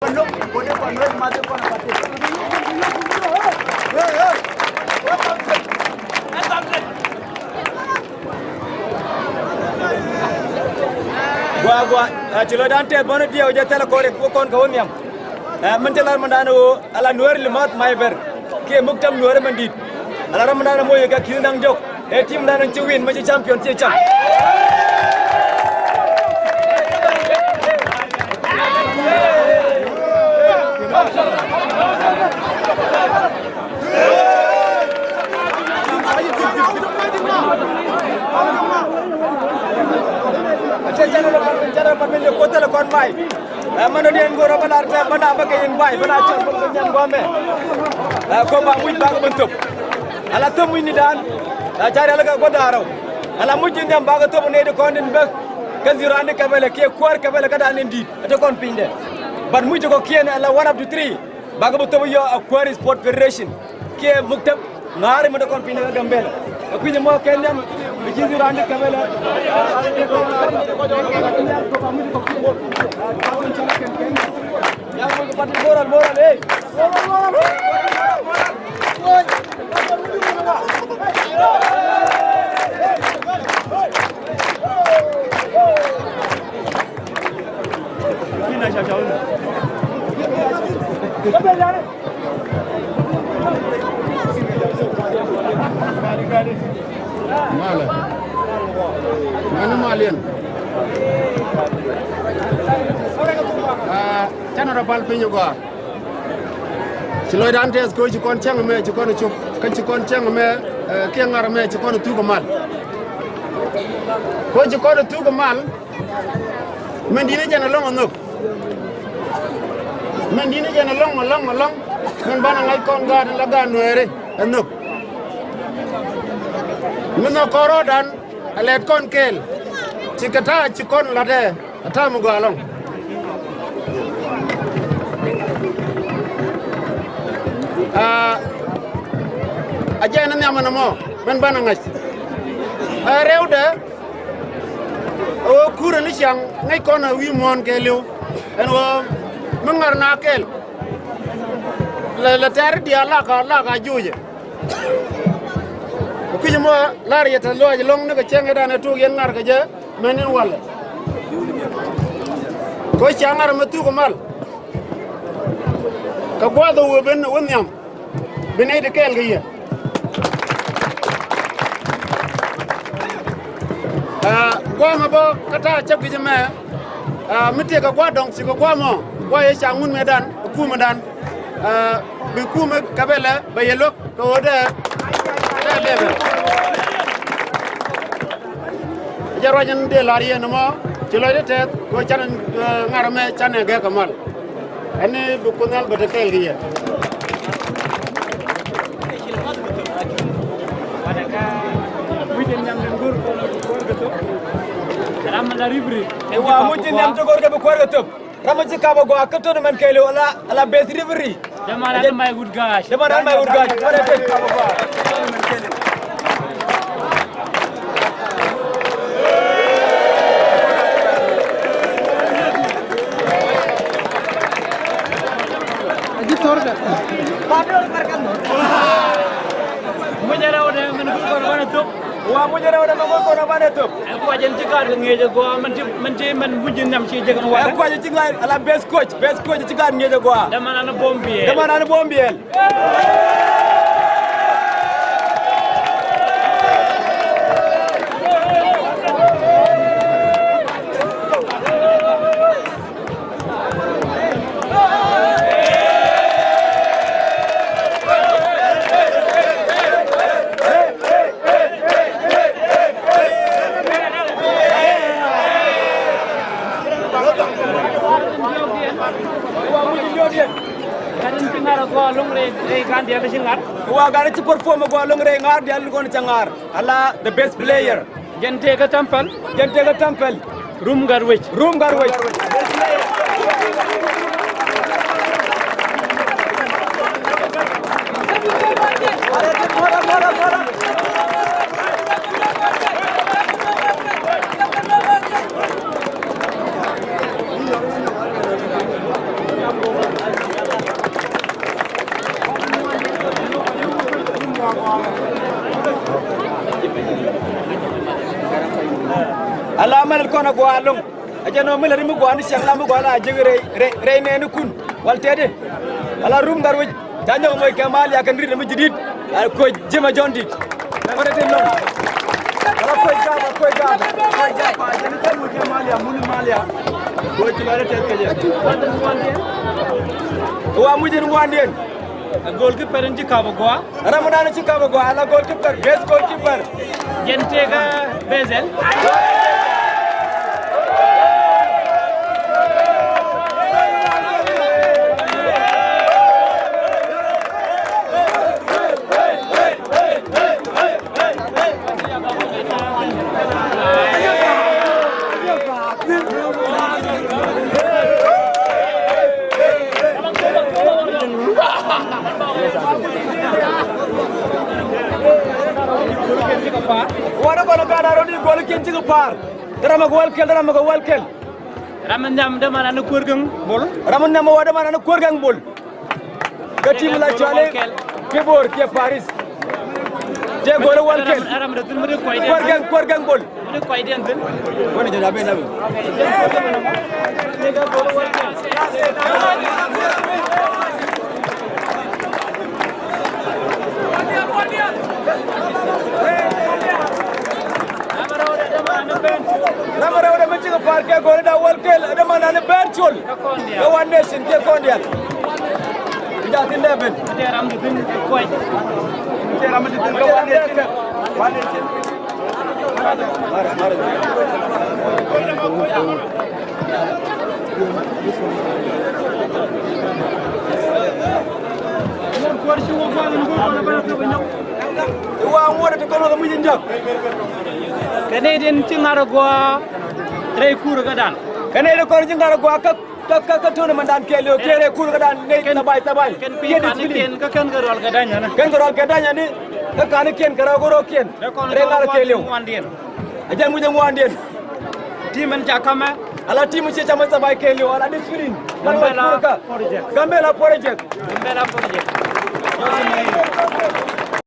Gua cilo dante bono dia uja tela kore ko kon ka wonyam mentelar mandano ala nuer limat mayber ke muktam nuer mandit ala ramandana moye ga kilnang jok e tim dan ci win ma ci champion ci cham cara pamilya kota la kon bay mano den goro balar ta bana ba kayen bay bana ci ko ñan gombe ko ba muy ba ko top ala to muy ni dan cari ala ga godaraw ala mujji ndem ba ga to ne de kon den be kazirani kabele ke kwar kabele kada nen dit to kon pinde ban mujji ko kiyene ala one of the three ba ga to yo aquari sport federation ke muktab ngari mo de kon pinde ga gambele ko ni mo kenem kazirani kabele ya mo pati moral eh Ina chao Mala. Mana malian? Chana da bal pinyo gwa. Chilo dantes ko ci kon chang me ci kon chup kan ci kon chang me ke ngar me ci kon tugo mal. Ko ci kon tugo mal. Men dina jana long nok. Men dina jana long. Men bana ngai kon ga la ga noere nok. Mino koro dan alet kon kel cikata cikon lade ata mu galong aja na nyama mo men bana ngas rewde o kura ni chang ngai kon wi mon kelu en wo mengar na kel la ter dia la ka juje kuji mo lar yata loje long ne chenge dana tu gen ngar ka je menen wala ko changar ma tu ko mal ka gwado wo ben wonyam benay de kel giya gwa ma bo kata chap gi me mite ka gwa dong si ko gwa mo gwa ye changun medan ku medan bi ku me kabela ba yelok ko wode jarwajan de lariye no mo ci loy de tet ko chan ngarame chane ge kamal ani bu kunal bata kel gi wadaka mujjen nyam den gor ko gato ram la ribri e wa mujjen nyam to gor ko gato ramaji ka ba go akato no man kele wala ala bes ribri jamana may gud gash wala te ka ba go man kele mujara wada mangol ko na bana top ko ajen cikar ngeje go man mujin nam ci jegan wada ko ajen cikar ala best coach cikar ngeje go dama na bombiel wa gana ci perform go longre ngar di al gon cangar ala the best player gente ga tampal room garwech manal kona go along aja no mila rimu go andi siang lamu go ala jege re ne nu kun wal tede ala rum gar wej janjo moy kamal ya kan ri mu jidid ko jema jondi wala ten non ala koy gaba jeni tan mu kamal ya munu malia ko ci mala tel keje wa mujir ngwanden goalkeeper ci kaba go ramadana ci kaba go ala goalkeeper best goalkeeper jentega bezel wada kono gada rodi gol ken ci par drama go walkel ramandam dama na kurgang bol ramandam wada mana na kurgang bol gati mula chale ke bor ke paris je gol walkel ramadatul mu koy kurgang bol mu koy den den woni jona be nabi Namara udah mencegah parkir gol dah walkel ada mana ne bercol ke one nation ke kondiak tidak tindak ben ram di bin koy ram di ke one nation mara wa ngora te kono ga mujin jak Canadian ci ngara go rey cour ga dan Canadian ko ci ngara go ka tone man dan kele kele cour ga dan ne na bay tabay ken pi ken ka ken ga rol ga dan na ken ga rol ga dan ni ka kan ken kara go ro ken re ngara kele wandien ajan mu jam wandien timen jakama ala timu ci chama tabay kele ala discipline Gambela project Gambela project yo